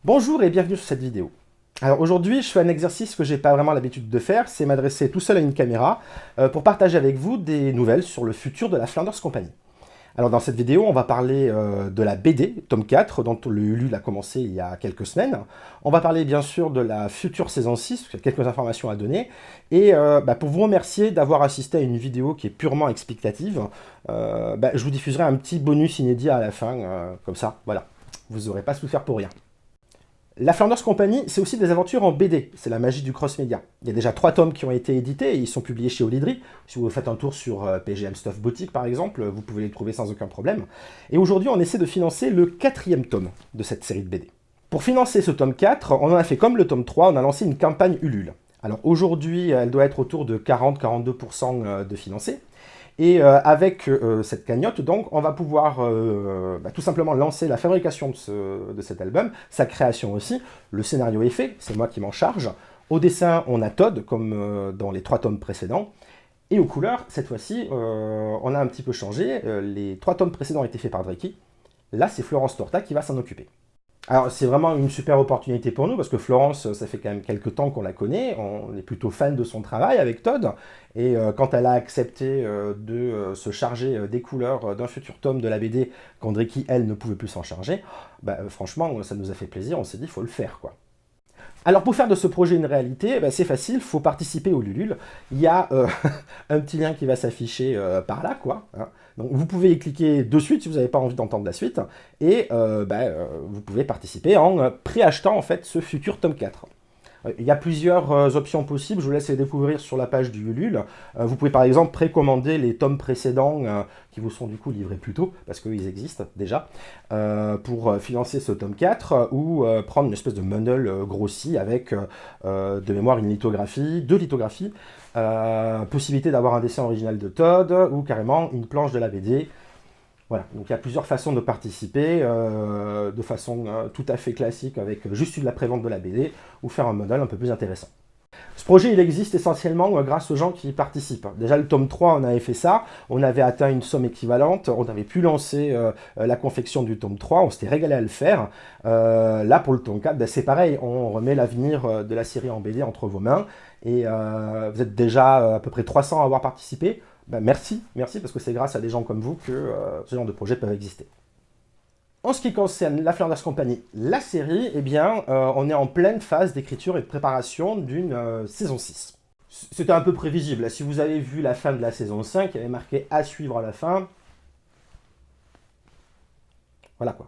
Bonjour et bienvenue sur cette vidéo. Alors aujourd'hui, je fais un exercice que j'ai pas vraiment l'habitude de faire, c'est m'adresser tout seul à une caméra pour partager avec vous des nouvelles sur le futur de la Flanders Company. Alors dans cette vidéo, on va parler de la BD, tome 4, dont le Ulule a commencé il y a quelques semaines. On va parler bien sûr de la future saison 6, parce qu'il y a quelques informations à donner. Et pour vous remercier d'avoir assisté à une vidéo qui est purement explicative, je vous diffuserai un petit bonus inédit à la fin, comme ça, voilà. Vous n'aurez pas souffert pour rien. La Flanders Company, c'est aussi des aventures en BD, c'est la magie du cross-média. Il y a déjà 3 tomes qui ont été édités et ils sont publiés chez Olydri. Si vous faites un tour sur PGM Stuff Boutique par exemple, vous pouvez les trouver sans aucun problème. Et aujourd'hui, on essaie de financer le 4e tome de cette série de BD. Pour financer ce tome 4, on en a fait comme le tome 3, on a lancé une campagne Ulule. Alors aujourd'hui, elle doit être autour de 40-42% de financés. Et avec cette cagnotte, donc, on va pouvoir tout simplement lancer la fabrication de cet album, sa création aussi. Le scénario est fait, c'est moi qui m'en charge. Au dessin, on a Todd, comme dans les 3 tomes précédents. Et aux couleurs, cette fois-ci, on a un petit peu changé. Les 3 tomes précédents étaient faits par Dreki. Là, c'est Florence Torta qui va s'en occuper. Alors c'est vraiment une super opportunité pour nous parce que Florence, ça fait quand même quelques temps qu'on la connaît, on est plutôt fan de son travail avec Todd, et quand elle a accepté de se charger des couleurs d'un futur tome de la BD, quand Dreki, elle, ne pouvait plus s'en charger, franchement, ça nous a fait plaisir, on s'est dit, il faut le faire, quoi. Alors pour faire de ce projet une réalité, c'est facile, il faut participer au Lulule. Il y a un petit lien qui va s'afficher par là, quoi. Hein. Donc vous pouvez y cliquer de suite si vous n'avez pas envie d'entendre la suite, et vous pouvez participer en préachetant en fait ce futur tome 4. Il y a plusieurs options possibles, je vous laisse les découvrir sur la page du Ulule. Vous pouvez par exemple précommander les tomes précédents qui vous sont du coup livrés plus tôt, parce qu'ils existent déjà, pour financer ce tome 4, ou prendre une espèce de bundle grossi avec de mémoire une lithographie, 2 lithographies, possibilité d'avoir un dessin original de Todd, ou carrément une planche de la BD. Voilà, donc il y a plusieurs façons de participer, de façon tout à fait classique avec juste de la prévente de la BD, ou faire un modèle un peu plus intéressant. Ce projet, il existe essentiellement grâce aux gens qui y participent. Déjà, le tome 3, on avait fait ça, on avait atteint une somme équivalente, on avait pu lancer la confection du tome 3, on s'était régalé à le faire. Là, pour le tome 4, c'est pareil, on remet l'avenir de la série en BD entre vos mains, et vous êtes déjà à peu près 300 à avoir participé. Merci, parce que c'est grâce à des gens comme vous que ce genre de projets peuvent exister. En ce qui concerne la Flanders Company, la série, eh bien, on est en pleine phase d'écriture et de préparation d'une saison 6. C'était un peu prévisible. Si vous avez vu la fin de la saison 5, il y avait marqué à suivre à la fin. Voilà quoi.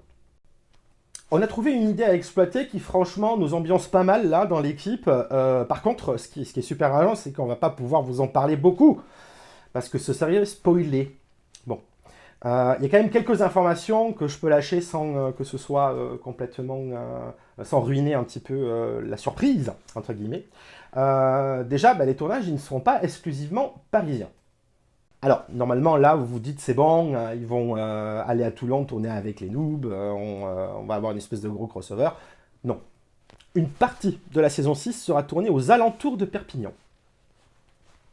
On a trouvé une idée à exploiter qui franchement nous ambiance pas mal là dans l'équipe. Par contre, ce qui est super ralent, c'est qu'on va pas pouvoir vous en parler beaucoup. Parce que ce serait spoilé. Bon. Il y a quand même quelques informations que je peux lâcher sans que ce soit complètement... sans ruiner un petit peu la surprise, entre guillemets. Déjà, les tournages, ils ne seront pas exclusivement parisiens. Alors, normalement, là, vous vous dites, c'est bon, ils vont aller à Toulon tourner avec les noobs, on va avoir une espèce de gros crossover. Non. Une partie de la saison 6 sera tournée aux alentours de Perpignan.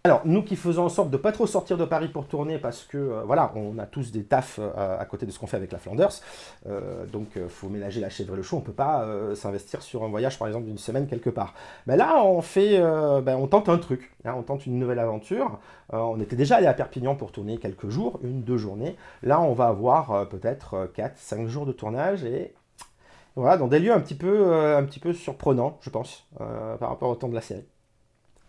Alors, nous qui faisons en sorte de pas trop sortir de Paris pour tourner parce que, voilà, on a tous des tafs à côté de ce qu'on fait avec la Flanders, donc faut ménager la chèvre et le chou, on peut pas s'investir sur un voyage, par exemple, d'une semaine quelque part. Là, on fait, on tente un truc, hein, on tente une nouvelle aventure. On était déjà allé à Perpignan pour tourner quelques jours, 1-2 journées. Là, on va avoir peut-être 4-5 jours de tournage et voilà, dans des lieux un petit peu surprenants, je pense, par rapport au temps de la série.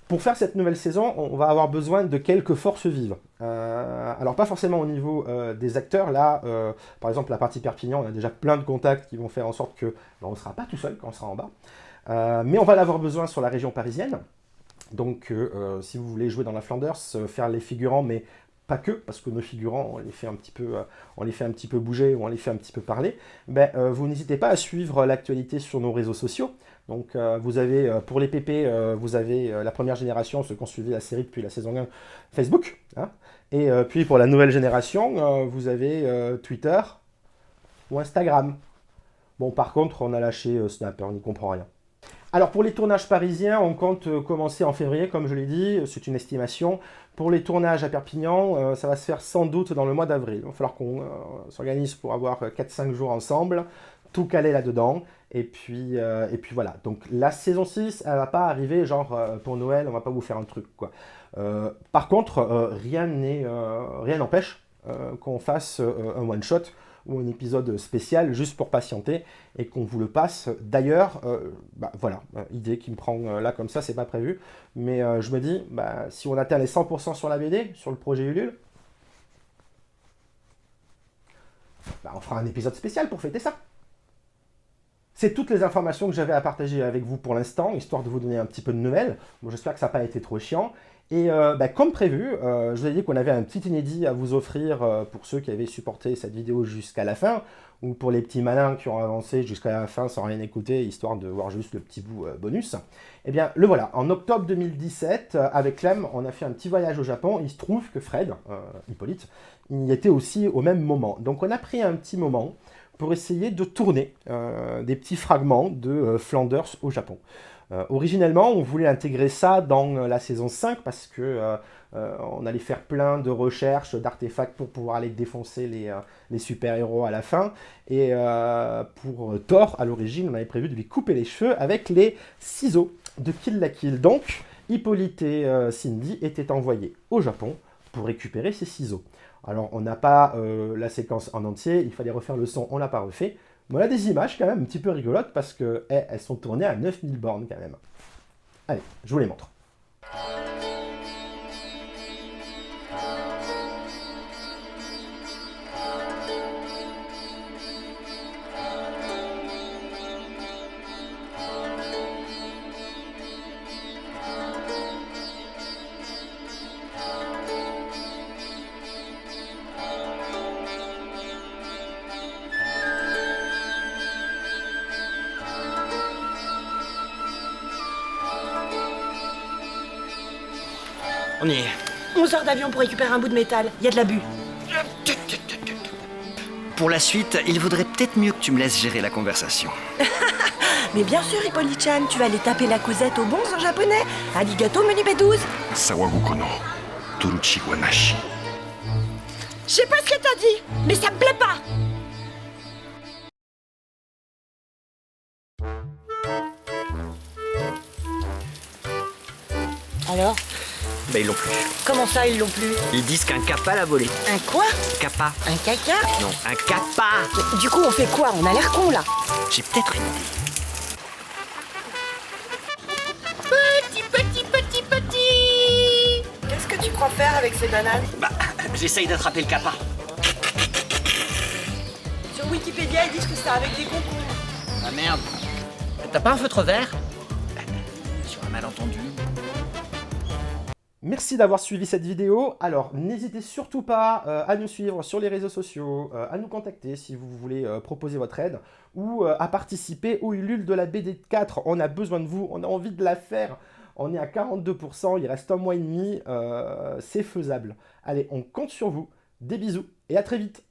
Pour faire cette nouvelle saison, on va avoir besoin de quelques forces vives. Alors pas forcément au niveau des acteurs, là, par exemple la partie Perpignan, on a déjà plein de contacts qui vont faire en sorte que on ne sera pas tout seul quand on sera en bas. Mais on va l'avoir besoin sur la région parisienne. Donc si vous voulez jouer dans la Flanders, faire les figurants, mais pas que, parce que nos figurants, on les fait un petit peu bouger, ou on les fait un petit peu parler, vous n'hésitez pas à suivre l'actualité sur nos réseaux sociaux. Donc vous avez, pour les PP, vous avez la première génération, ceux qui ont suivi la série depuis la saison 1, Facebook. Hein, et puis pour la nouvelle génération, vous avez Twitter ou Instagram. Bon, par contre, on a lâché Snap, on n'y comprend rien. Alors pour les tournages parisiens, on compte commencer en février, comme je l'ai dit, c'est une estimation. Pour les tournages à Perpignan, ça va se faire sans doute dans le mois d'avril. Il va falloir qu'on s'organise pour avoir 4-5 jours ensemble, tout caler là-dedans. Et puis voilà. Donc la saison 6, elle va pas arriver genre pour Noël, on va pas vous faire un truc, quoi. Par contre, rien n'empêche qu'on fasse un one-shot ou un épisode spécial juste pour patienter et qu'on vous le passe. D'ailleurs, voilà, idée qui me prend là comme ça, c'est pas prévu. Mais je me dis, si on atteint les 100% sur la BD, sur le projet Ulule, on fera un épisode spécial pour fêter ça. C'est toutes les informations que j'avais à partager avec vous pour l'instant, histoire de vous donner un petit peu de nouvelles. Bon, j'espère que ça n'a pas été trop chiant. Et comme prévu, je vous ai dit qu'on avait un petit inédit à vous offrir pour ceux qui avaient supporté cette vidéo jusqu'à la fin, ou pour les petits malins qui ont avancé jusqu'à la fin sans rien écouter, histoire de voir juste le petit bout bonus. Eh bien, le voilà. En octobre 2017, avec Clem, on a fait un petit voyage au Japon. Il se trouve que Fred, Hippolyte, il y était aussi au même moment. Donc on a pris un petit moment pour essayer de tourner des petits fragments de Flanders au Japon. Originellement, on voulait intégrer ça dans la saison 5 parce que on allait faire plein de recherches, d'artefacts pour pouvoir aller défoncer les super-héros à la fin. Et pour Thor, à l'origine, on avait prévu de lui couper les cheveux avec les ciseaux de Kill la Kill. Donc, Hippolyte et Cindy étaient envoyés au Japon pour récupérer ces ciseaux. Alors, on n'a pas la séquence en entier, il fallait refaire le son, on l'a pas refait. Voilà des images quand même un petit peu rigolotes parce que elles sont tournées à 9000 bornes quand même. Allez, je vous les montre. On y est. 11 heures d'avion pour récupérer un bout de métal. Il y a de l'abus. Pour la suite, il vaudrait peut-être mieux que tu me laisses gérer la conversation. Mais bien sûr, Hippolyte-chan, tu vas aller taper la causette au bon en japonais. Arigato, menu B12. Sawaguko no Toruchi wa nashi. Je sais pas ce que t'as dit, mais ça me plaît pas. Alors? Ben ils l'ont plus. Comment ça, ils l'ont plus? Ils disent qu'un kappa l'a volé. Un quoi? Kappa. Un caca? Non, un kappa. Du coup, on fait quoi? On a l'air con, là. J'ai peut-être une idée. Petit. Qu'est-ce que tu crois faire avec ces bananes? Bah, j'essaye d'attraper le kappa. Sur Wikipédia, ils disent que c'est avec des concombres. Ah merde. T'as pas un feutre vert? Sur un malentendu. Merci d'avoir suivi cette vidéo. Alors, n'hésitez surtout pas à nous suivre sur les réseaux sociaux, à nous contacter si vous voulez proposer votre aide ou à participer au Ulule de la BD 4. On a besoin de vous, on a envie de la faire. On est à 42%, il reste un mois et demi, c'est faisable. Allez, on compte sur vous. Des bisous et à très vite.